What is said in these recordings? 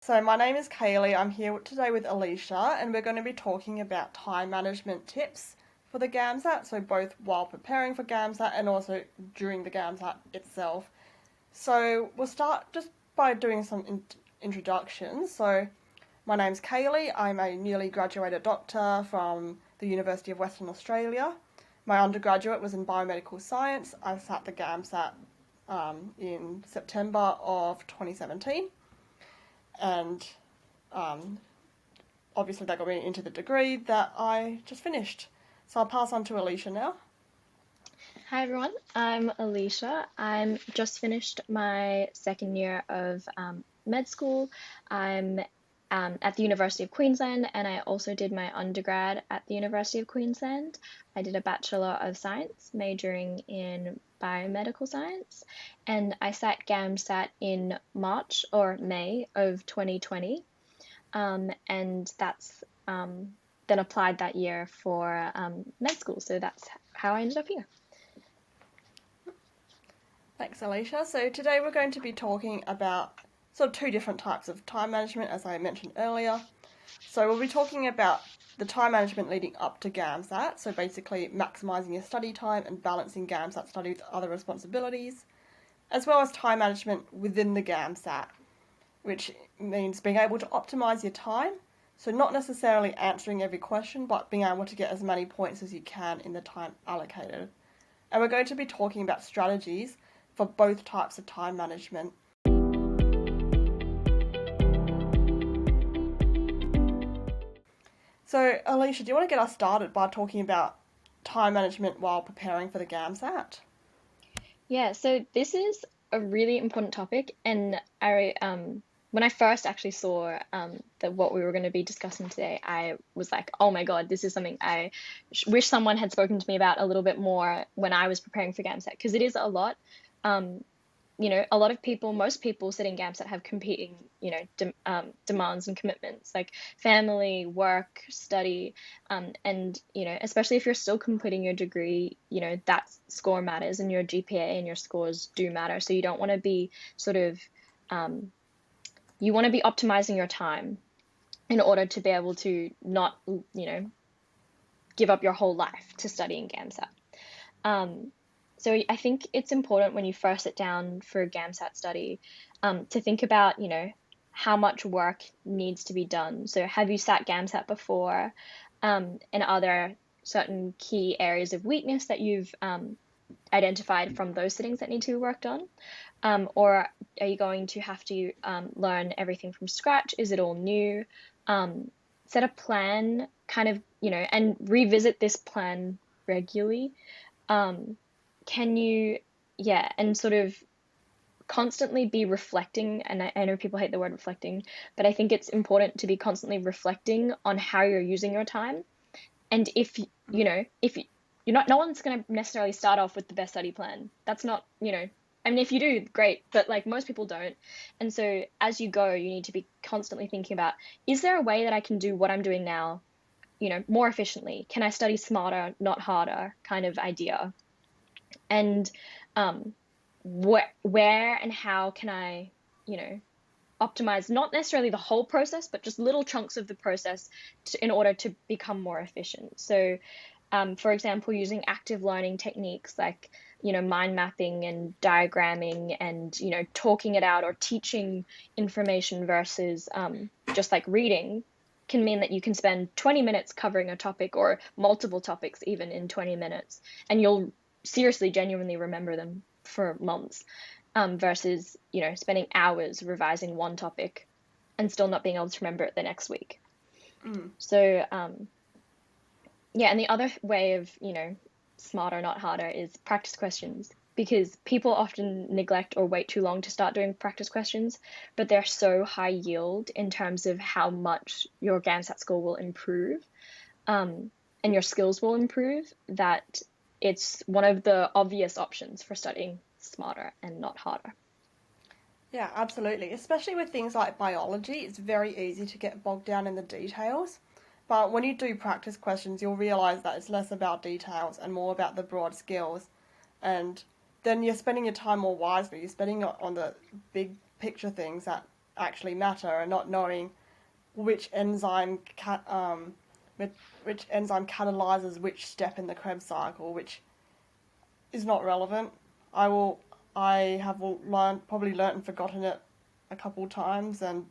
So my name is Kaylee. I'm here today with Alicia, and we're going to be talking about time management tips for the GAMSAT. So both while preparing for GAMSAT and also during the GAMSAT itself. So we'll start just by doing some introductions. So my name's Kaylee. I'm a newly graduated doctor from the University of Western Australia. My undergraduate was in biomedical science. I sat the GAMSAT in September of 2017. And obviously that got me into the degree that I just finished. So I'll pass on to Alicia now. Hi everyone, I'm Alicia. I'm just finished my second year of med school. I'm at the University of Queensland, and I also did my undergrad at the University of Queensland. I did a Bachelor of Science majoring in biomedical science, and I sat GAMSAT in March or May of 2020, and that's then applied that year for med school. So that's how I ended up here. Thanks, Alicia. So today we're going to be talking about sort of two different types of time management, as I mentioned earlier. So we'll be talking about the time management leading up to GAMSAT, so basically maximising your study time and balancing GAMSAT study with other responsibilities, as well as time management within the GAMSAT, which means being able to optimise your time. So not necessarily answering every question, but being able to get as many points as you can in the time allocated. And we're going to be talking about strategies for both types of time management. So, Alicia, do you want to get us started by talking about time management while preparing for the GAMSAT? Yeah, so this is a really important topic, and I when I first actually saw that what we were going to be discussing today, I was like, oh my God, this is something I wish someone had spoken to me about a little bit more when I was preparing for GAMSAT, because it is a lot. Um, a lot of people, most people sitting GAMSAT have competing, demands and commitments like family, work, study, and especially if you're still completing your degree, that score matters, and your GPA and your scores do matter. So you don't want to be sort of, you want to be optimizing your time in order to be able to not, give up your whole life to studying GAMSAT. So I think it's important when you first sit down for a GAMSAT study to think about, how much work needs to be done. So have you sat GAMSAT before? And are there certain key areas of weakness that you've identified from those sittings that need to be worked on? Or are you going to have to learn everything from scratch? Is it all new? Set a plan, kind of, and revisit this plan regularly. Can you, yeah, and sort of constantly be reflecting. And I know people hate the word reflecting, but I think it's important to be constantly reflecting on how you're using your time. And if you're not, no one's going to necessarily start off with the best study plan. That's not, I mean, if you do, great, but like most people don't. And so as you go, you need to be constantly thinking about, is there a way that I can do what I'm doing now, more efficiently? Can I study smarter, not harder, kind of idea? And where and how can I, optimize not necessarily the whole process, but just little chunks of the process in order to become more efficient. So, for example, using active learning techniques like, mind mapping and diagramming and, talking it out or teaching information versus just like reading can mean that you can spend 20 minutes covering a topic or multiple topics even in 20 minutes, and you'll seriously, genuinely remember them for months, versus, spending hours revising one topic and still not being able to remember it the next week. So, yeah, and the other way of, smarter, not harder is practice questions, because people often neglect or wait too long to start doing practice questions, but they're so high yield in terms of how much your GAMSAT score will improve, and your skills will improve, that it's one of the obvious options for studying smarter and not harder. Yeah, absolutely. Especially with things like biology, it's very easy to get bogged down in the details. But when you do practice questions, you'll realise that it's less about details and more about the broad skills. And then you're spending your time more wisely. You're spending it on the big picture things that actually matter, and not knowing which enzyme which enzyme catalyzes which step in the Krebs cycle, which is not relevant. I have probably learnt and forgotten it a couple times, and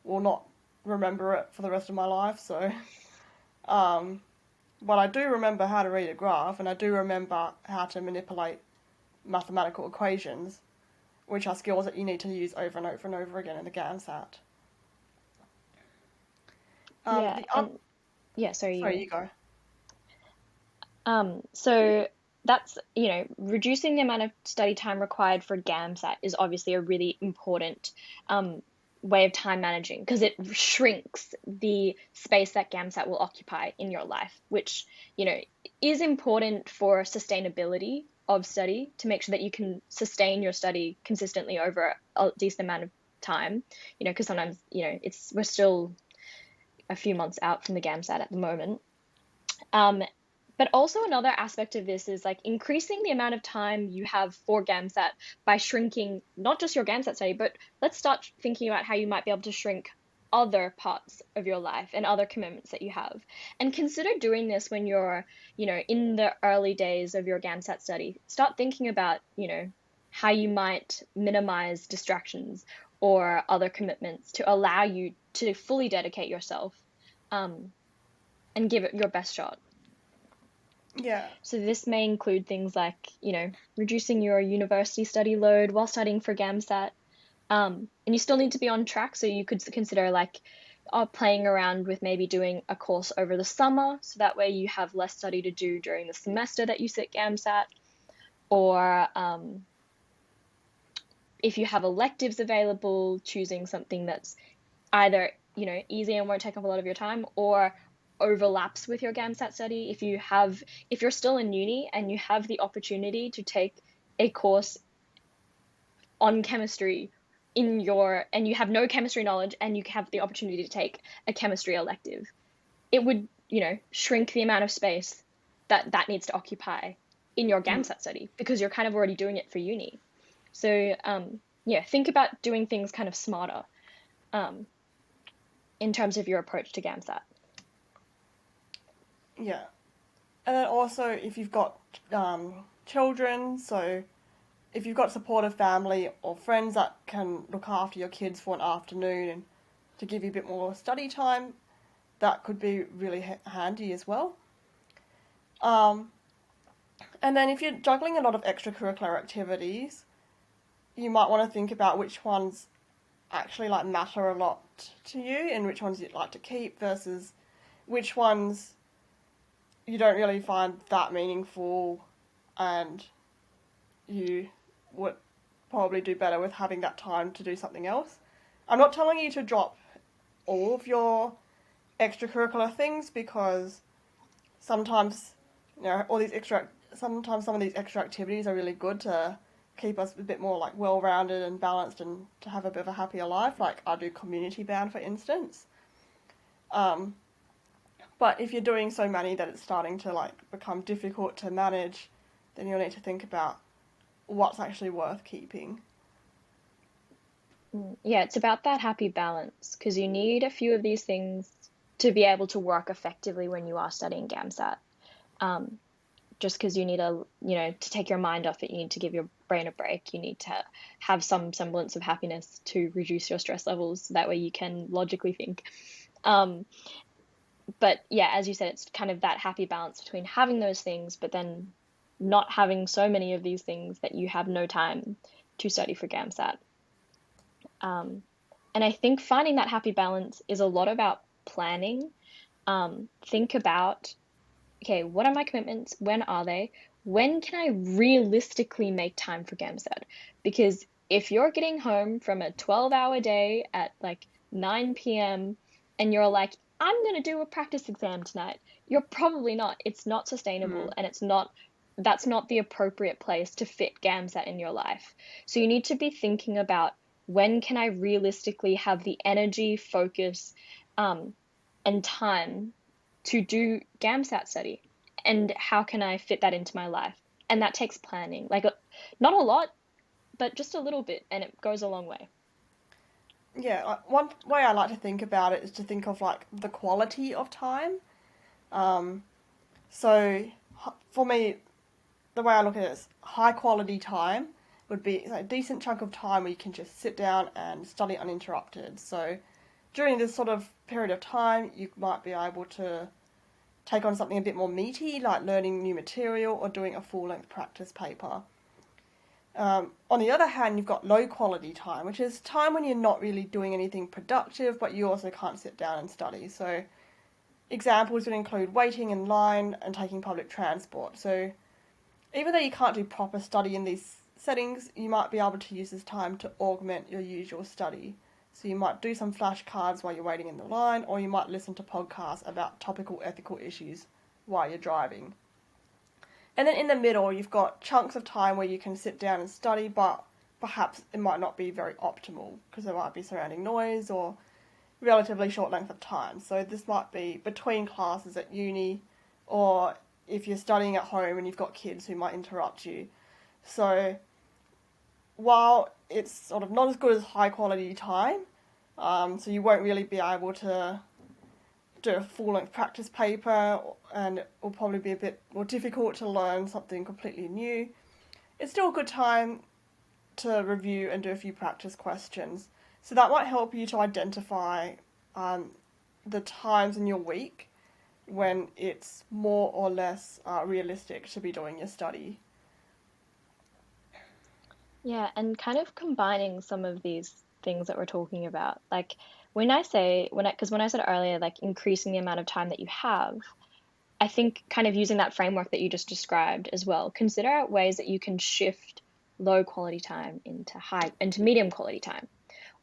will not remember it for the rest of my life. So, but I do remember how to read a graph, and I do remember how to manipulate mathematical equations, which are skills that you need to use over and over and over again in the GAMSAT. Yeah, The and yeah, sorry, Sorry, you go. So that's, reducing the amount of study time required for GAMSAT is obviously a really important way of time managing, because it shrinks the space that GAMSAT will occupy in your life, which, is important for sustainability of study, to make sure that you can sustain your study consistently over a decent amount of time, because sometimes, we're still a few months out from the GAMSAT at the moment. But also another aspect of this is like increasing the amount of time you have for GAMSAT by shrinking not just your GAMSAT study, but let's start thinking about how you might be able to shrink other parts of your life and other commitments that you have. And consider doing this when you're, in the early days of your GAMSAT study. Start thinking about, how you might minimize distractions or other commitments to allow you to fully dedicate yourself, and give it your best shot. Yeah, So this may include things like, reducing your university study load while studying for GAMSAT. And you still need to be on track, so you could consider like playing around with maybe doing a course over the summer, so that way you have less study to do during the semester that you sit GAMSAT. Or if you have electives available, choosing something that's either, easy and won't take up a lot of your time, or overlaps with your GAMSAT study. If you're still in uni and you have the opportunity to take a course on chemistry and you have no chemistry knowledge and you have the opportunity to take a chemistry elective, it would, shrink the amount of space that needs to occupy in your GAMSAT study, because you're kind of already doing it for uni. So, yeah, think about doing things kind of smarter, in terms of your approach to GAMSAT. yeah. And then also, if you've got children, so if you've got supportive family or friends that can look after your kids for an afternoon and to give you a bit more study time, that could be really handy as well. And then if you're juggling a lot of extracurricular activities, you might want to think about which ones actually like matter a lot to you and which ones you'd like to keep versus which ones you don't really find that meaningful, and you would probably do better with having that time to do something else. I'm not telling you to drop all of your extracurricular things, because sometimes, sometimes some of these extra activities are really good to keep us a bit more like well-rounded and balanced and to have a bit of a happier life. Like I do community band, for instance. But if you're doing so many that it's starting to like become difficult to manage, then you'll need to think about what's actually worth keeping. Yeah, it's about that happy balance, because you need a few of these things to be able to work effectively when you are studying GAMSAT. Just because you need to take your mind off it, you need to give your brain a break. You need to have some semblance of happiness to reduce your stress levels, so that way you can logically think. But yeah, as you said, it's kind of that happy balance between having those things, but then not having so many of these things that you have no time to study for GAMSAT. And I think finding that happy balance is a lot about planning. Think about, okay, what are my commitments? When are they? When can I realistically make time for GAMSAT? Because if you're getting home from a 12-hour day at like 9 p.m. and you're like, I'm going to do a practice exam tonight, you're probably not. It's not sustainable, and that's not the appropriate place to fit GAMSAT in your life. So you need to be thinking about, when can I realistically have the energy, focus, and time to do GAMSAT study, and how can I fit that into my life? And that takes planning, like not a lot, but just a little bit, and it goes a long way. Yeah, one way I like to think about it is to think of like the quality of time. Um, so for me, the way I look at it is high quality time would be a decent chunk of time where you can just sit down and study uninterrupted. So during this sort of period of time, you might be able to take on something a bit more meaty, like learning new material or doing a full length practice paper. On the other hand, you've got low quality time, which is time when you're not really doing anything productive, but you also can't sit down and study. So examples would include waiting in line and taking public transport. So even though you can't do proper study in these settings, you might be able to use this time to augment your usual study. So you might do some flashcards while you're waiting in the line, or you might listen to podcasts about topical ethical issues while you're driving. And then in the middle, you've got chunks of time where you can sit down and study, but perhaps it might not be very optimal because there might be surrounding noise or relatively short length of time. So this might be between classes at uni, or if you're studying at home and you've got kids who might interrupt you. So while it's sort of not as good as high quality time, so you won't really be able to do a full length practice paper, and it will probably be a bit more difficult to learn something completely new. It's still a good time to review and do a few practice questions. So that might help you to identify the times in your week when it's more or less realistic to be doing your study. Yeah, and kind of combining some of these things that we're talking about. Like because when I said earlier, like increasing the amount of time that you have, I think kind of using that framework that you just described as well, consider out ways that you can shift low quality time into medium quality time.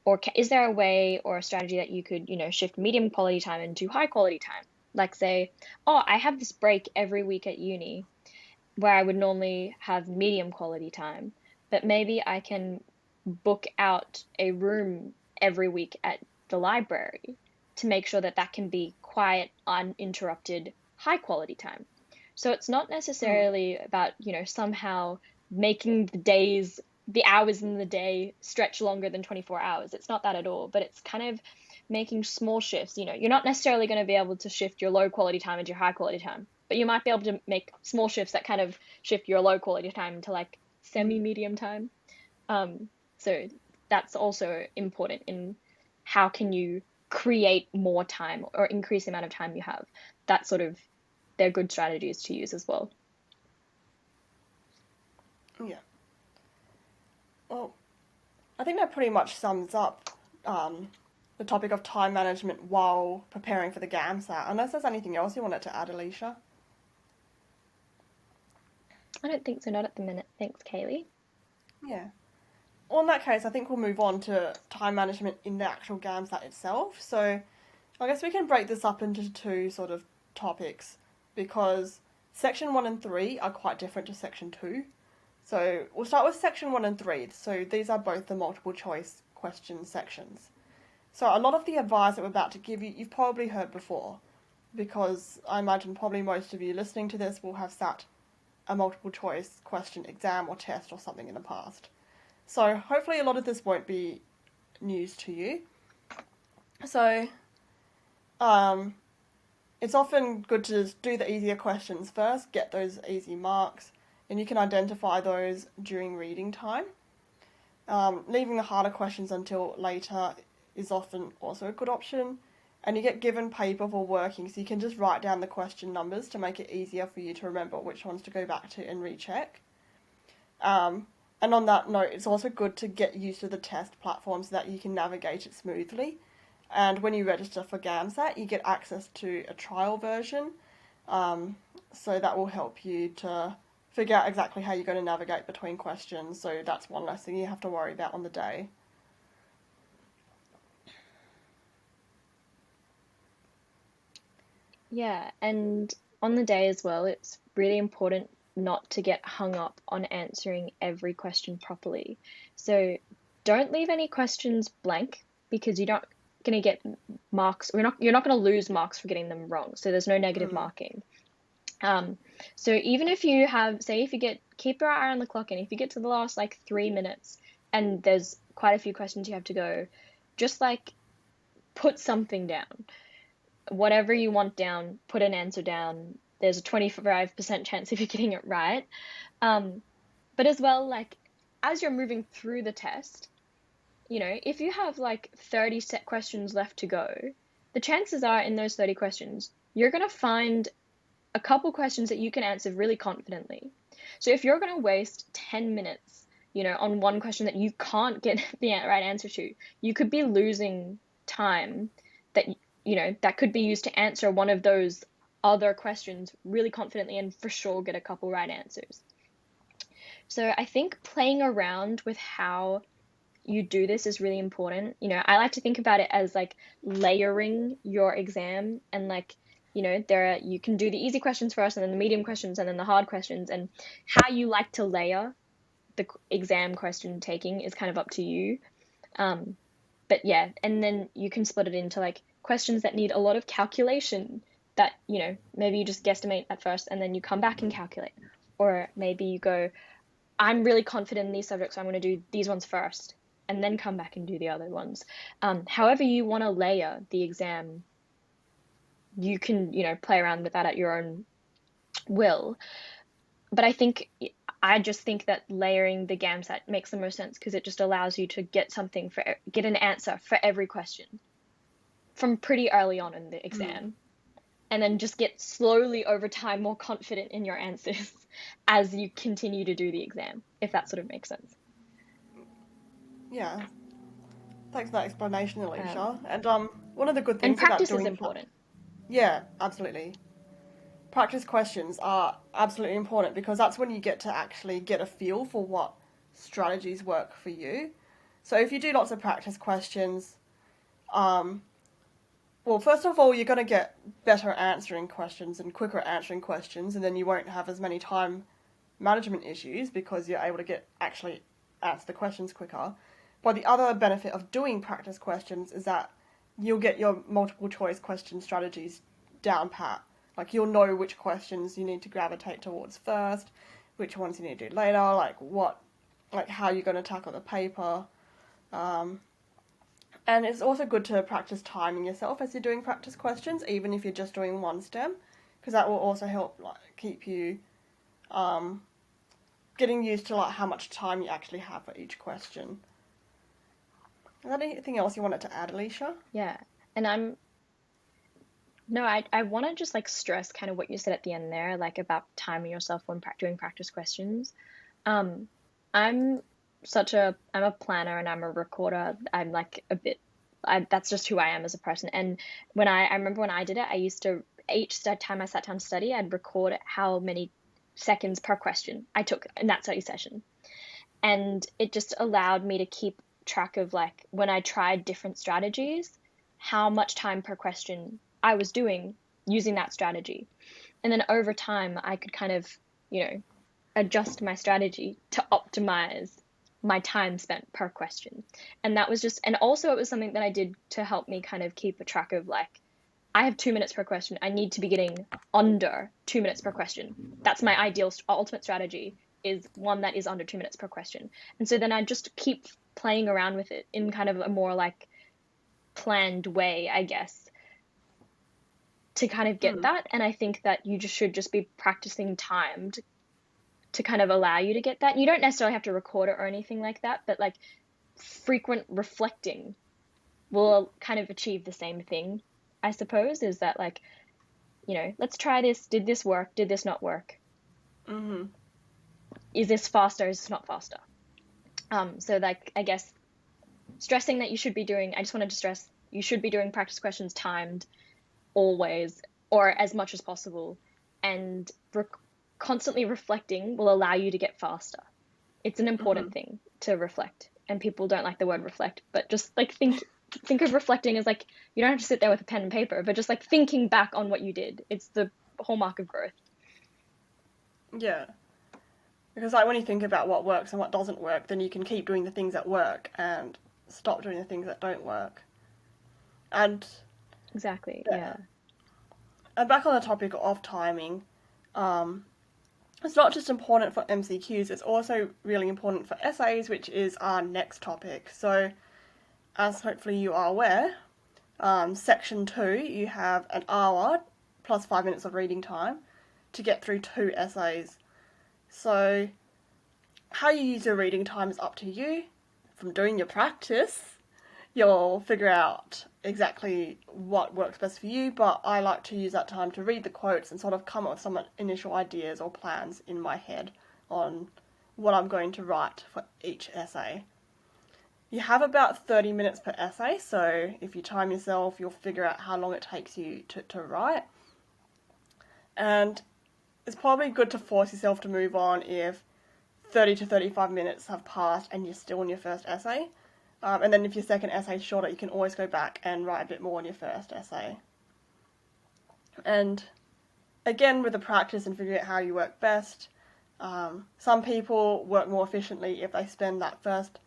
Or is there a way or a strategy that you could, shift medium quality time into high quality time? Like say, oh, I have this break every week at uni where I would normally have medium quality time, but maybe I can book out a room every week at the library to make sure that that can be quiet, uninterrupted, high quality time. So it's not Mm. necessarily about, somehow making the hours in the day stretch longer than 24 hours. It's not that at all, but it's kind of making small shifts. You're not necessarily going to be able to shift your low quality time into your high quality time, but you might be able to make small shifts that kind of shift your low quality time into like semi medium time. So that's also important in how can you create more time or increase the amount of time you have. That sort of they're good strategies to use as well. Yeah. Well, I think that pretty much sums up the topic of time management while preparing for the GAMSAT. Unless there's anything else you wanted to add, Alicia. I don't think so, not at the minute. Thanks, Kaylee. Yeah. Well, in that case, I think we'll move on to time management in the actual GAMSAT itself. So I guess we can break this up into two sort of topics because section 1 and 3 are quite different to section 2. So we'll start with section 1 and 3. So these are both the multiple choice question sections. So a lot of the advice that we're about to give you, you've probably heard before, because I imagine probably most of you listening to this will have sat a multiple choice question exam or test or something in the past. So hopefully a lot of this won't be news to you. So it's often good to just do the easier questions first, get those easy marks, and you can identify those during reading time. Leaving the harder questions until later is often also a good option. And you get given paper for working, so you can just write down the question numbers to make it easier for you to remember which ones to go back to and recheck. And on that note, it's also good to get used to the test platform so that you can navigate it smoothly. And when you register for GAMSAT, you get access to a trial version. So that will help you to figure out exactly how you're going to navigate between questions. So that's one less thing you have to worry about on the day. Yeah, and on the day as well, it's really important not to get hung up on answering every question properly. So don't leave any questions blank because you're not going to get marks. You're not going to lose marks for getting them wrong. So there's no negative Mm. marking. So even if you have, say, if you keep your eye on the clock, and if you get to the last like 3 minutes and there's quite a few questions you have to go, just like put something down. Whatever you want down, put an answer down. There's a 25% chance if you're getting it right. But as well, like as you're moving through the test, if you have like 30 set questions left to go, the chances are in those 30 questions, you're going to find a couple questions that you can answer really confidently. So if you're going to waste 10 minutes, on one question that you can't get the right answer to, you could be losing time that, that could be used to answer one of those other questions really confidently and for sure get a couple right answers. So I think playing around with how you do this is really important. I like to think about it as like layering your exam, and like, you can do the easy questions first and then the medium questions and then the hard questions, and how you like to layer the exam question taking is kind of up to you. But yeah, and then you can split it into like questions that need a lot of calculation that, maybe you just guesstimate at first and then you come back and calculate. Or maybe you go, I'm really confident in these subjects, so I'm going to do these ones first and then come back and do the other ones. However you want to layer the exam, you can, play around with that at your own will. But I just think that layering the GAMSAT makes the most sense because it just allows you to get an answer for every question from pretty early on in the exam. And then just get slowly over time more confident in your answers as you continue to do the exam, if that sort of makes sense. Yeah. Thanks for that explanation, Alicia. And one of the good And things about practice is doing important. Yeah, absolutely. Practice questions are absolutely important because that's when you get to actually get a feel for what strategies work for you. So if you do lots of practice questions, well, first of all, you're going to get better answering questions and quicker at answering questions, and then you won't have as many time management issues because you're able to actually answer the questions quicker. But the other benefit of doing practice questions is that you'll get your multiple choice question strategies down pat. Like you'll know which questions you need to gravitate towards first, which ones you need to do later, like how you're going to tackle the paper. And it's also good to practice timing yourself as you're doing practice questions, even if you're just doing one stem, because that will also help keep you getting used to how much time you actually have for each question. Is there anything else you wanted to add, Alicia? Yeah, and I want to just like stress kind of what you said at the end there, like about timing yourself when doing practice questions. I'm I'm a planner and I'm a recorder. I'm like that's just who I am as a person. And I remember when I did it, I used to, each time I sat down to study, I'd record how many seconds per question I took in that study session. And it just allowed me to keep track of like when I tried different strategies, how much time per question I was doing using that strategy. And then over time, I could kind of, adjust my strategy to optimize my time spent per question. And that was and also it was something that I did to help me kind of keep a track of like, I have 2 minutes per question. I need to be getting under 2 minutes per question. That's my ideal ultimate strategy, is one that is under 2 minutes per question. And so then I just keep playing around with it in kind of a more like planned way, I guess, to kind of get that. And I think that you should just be practicing timed to kind of allow you to get that. You don't necessarily have to record it or anything like that, but like frequent reflecting will kind of achieve the same thing, I suppose, is that like, let's try this. Did this work? Did this not work? Mm-hmm. Is this faster? Is this not faster? So like, I guess stressing that I just wanted to stress, you should be doing practice questions timed always, or as much as possible, and constantly reflecting will allow you to get faster. It's an important thing to reflect, and people don't like the word reflect, but just like think of reflecting as like, you don't have to sit there with a pen and paper, but just like thinking back on what you did. It's the hallmark of growth. Yeah. Because like when you think about what works and what doesn't work, then you can keep doing the things that work and stop doing the things that don't work. And exactly, yeah. And back on the topic of timing, it's not just important for MCQs, it's also really important for essays, which is our next topic. So as hopefully you are aware, section 2, you have an hour plus 5 minutes of reading time to get through 2 essays. So, how you use your reading time is up to you. From doing your practice, you'll figure out exactly what works best for you, but I like to use that time to read the quotes and sort of come up with some initial ideas or plans in my head on what I'm going to write for each essay. You have about 30 minutes per essay, so if you time yourself, you'll figure out how long it takes you to write. And it's probably good to force yourself to move on if 30 to 35 minutes have passed and you're still in your first essay. And then if your second essay is shorter, you can always go back and write a bit more in your first essay. And again, with the practice and figuring out how you work best, some people work more efficiently if they spend that first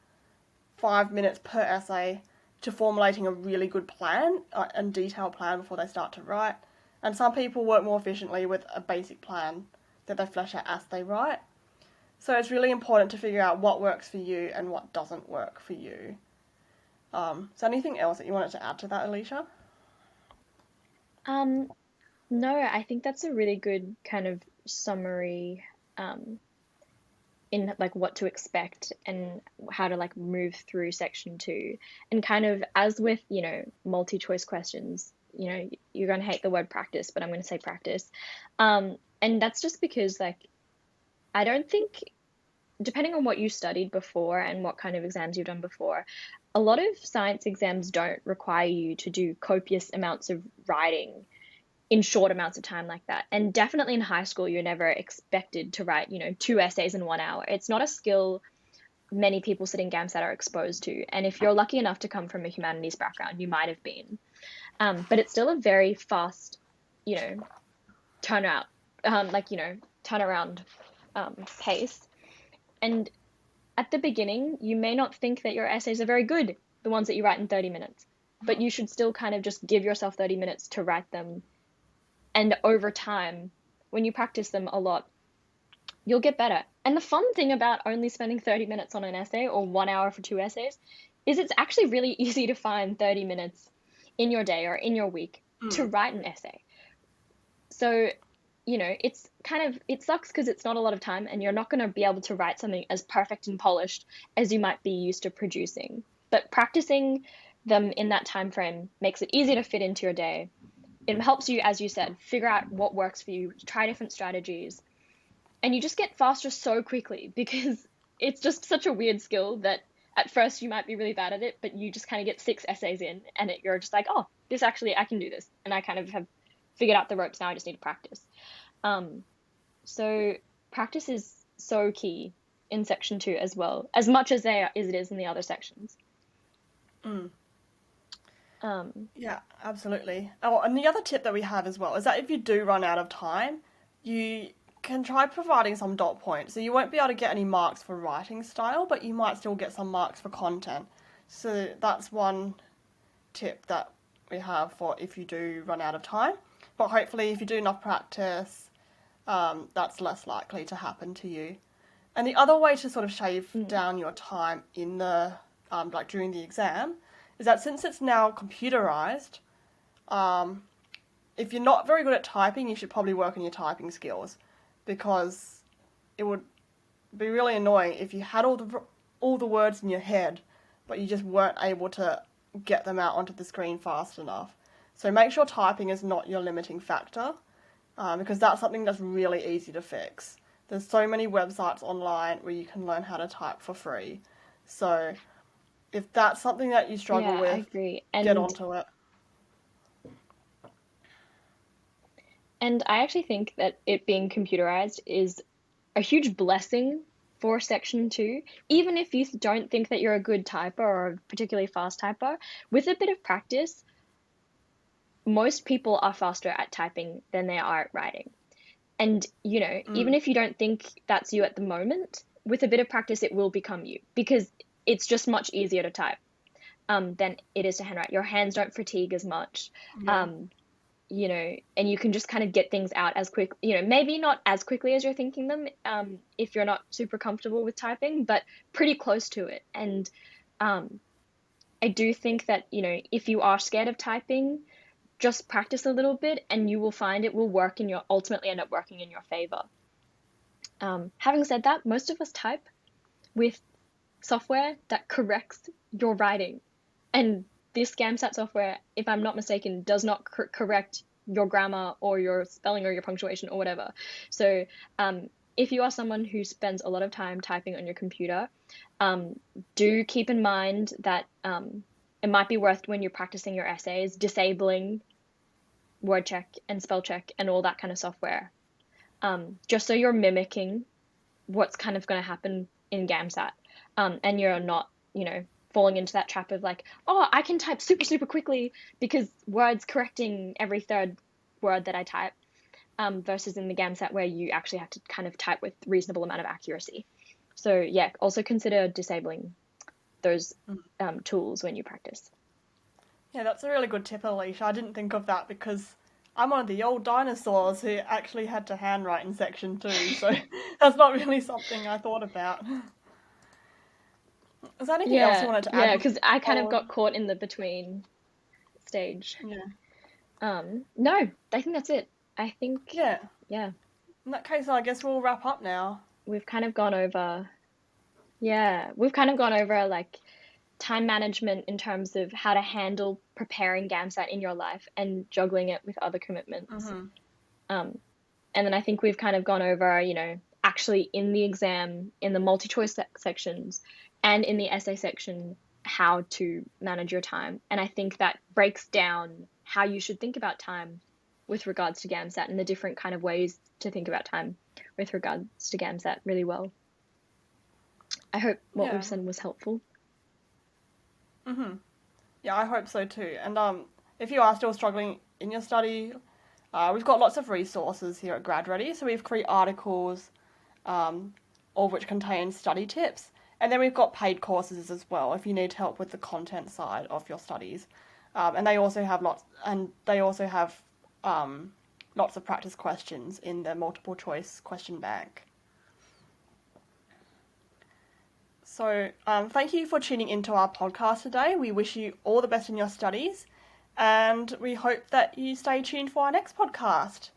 5 minutes per essay to formulating a really good plan and detailed plan before they start to write. And some people work more efficiently with a basic plan that they flesh out as they write. So it's really important to figure out what works for you and what doesn't work for you. Is there anything else that you wanted to add to that, Alicia? No, I think that's a really good kind of summary in like what to expect and how to like move through section 2. And kind of as with, multi-choice questions, you're going to hate the word practice, but I'm going to say practice. And that's just because like I don't think, depending on what you studied before and what kind of exams you've done before, a lot of science exams don't require you to do copious amounts of writing in short amounts of time like that. And definitely in high school, you're never expected to write, 2 essays in 1 hour. It's not a skill many people sitting GAMSAT are exposed to. And if you're lucky enough to come from a humanities background, you might have been. But it's still a very fast, turnaround, turnaround pace. And at the beginning, you may not think that your essays are very good, the ones that you write in 30 minutes, but you should still kind of just give yourself 30 minutes to write them. And over time, when you practice them a lot, you'll get better. And the fun thing about only spending 30 minutes on an essay or 1 hour for 2 essays is it's actually really easy to find 30 minutes in your day or in your week to write an essay. So, it sucks because it's not a lot of time and you're not going to be able to write something as perfect and polished as you might be used to producing. But practicing them in that time frame makes it easy to fit into your day. It helps you, as you said, figure out what works for you, try different strategies, and you just get faster so quickly because it's just such a weird skill that at first you might be really bad at it, but you just kind of get 6 essays in and you're just like, oh, I can do this. And I kind of have figured out the ropes now, I just need to practice. So practice is so key in section 2 as well, as much as it is in the other sections. Yeah, absolutely. Oh, and the other tip that we have as well is that if you do run out of time, you can try providing some dot points. So you won't be able to get any marks for writing style, but you might still get some marks for content. So that's one tip that we have for if you do run out of time. But hopefully if you do enough practice, that's less likely to happen to you. And the other way to sort of shave down your time in the during the exam is that since it's now computerized, if you're not very good at typing, you should probably work on your typing skills, because it would be really annoying if you had all the words in your head, but you just weren't able to get them out onto the screen fast enough. So make sure typing is not your limiting factor, because that's something that's really easy to fix. There's so many websites online where you can learn how to type for free. So if that's something that you struggle with, I agree. get onto it. And I actually think that it being computerized is a huge blessing for section 2. Even if you don't think that you're a good typer or a particularly fast typer, with a bit of practice, most people are faster at typing than they are at writing. And, even if you don't think that's you at the moment, with a bit of practice, it will become you, because it's just much easier to type than it is to handwrite. Your hands don't fatigue as much, and you can just kind of get things out as quick, maybe not as quickly as you're thinking them if you're not super comfortable with typing, but pretty close to it. And I do think that, if you are scared of typing, just practice a little bit and you will find it will ultimately end up working in your favor. Having said that, most of us type with software that corrects your writing. And this GAMSAT software, if I'm not mistaken, does not correct your grammar or your spelling or your punctuation or whatever. So if you are someone who spends a lot of time typing on your computer, do keep in mind that it might be worth, when you're practicing your essays, disabling word check and spell check and all that kind of software, just so you're mimicking what's kind of going to happen in GAMSAT, and you're not, falling into that trap of like, oh, I can type super, super quickly because Word's correcting every third word that I type, versus in the GAMSAT where you actually have to kind of type with reasonable amount of accuracy. So yeah, also consider disabling those tools when you practice. Yeah, that's a really good tip, Alicia. I didn't think of that because I'm one of the old dinosaurs who actually had to handwrite in section 2, so that's not really something I thought about. Is there anything else you Yeah, wanted to add yeah, because I kind of before? got caught in the between stage. Yeah. No, I think that's it. I think, Yeah. yeah, In that case, I guess we'll wrap up now. we've kind of gone over, yeah, we've kind of gone over like time management in terms of how to handle preparing GAMSAT in your life and juggling it with other commitments. Hmm. Um, and then I think we've kind of gone over, actually in the exam, in the multi-choice sections and in the essay section, how to manage your time. And I think that breaks down how you should think about time with regards to GAMSAT and the different kind of ways to think about time with regards to GAMSAT really well. I hope what we've Yeah. said was helpful. Hmm. Yeah, I hope so too. And if you are still struggling in your study, we've got lots of resources here at GradReady. So we've 3 articles, all of which contain study tips. And then we've got paid courses as well if you need help with the content side of your studies. And they also have lots of practice questions in the multiple choice question bank. So, thank you for tuning into our podcast today. We wish you all the best in your studies, and we hope that you stay tuned for our next podcast.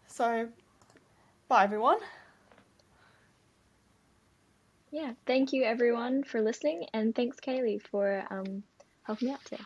So, bye everyone. Yeah, thank you everyone for listening, and thanks Kaylee for helping me out today.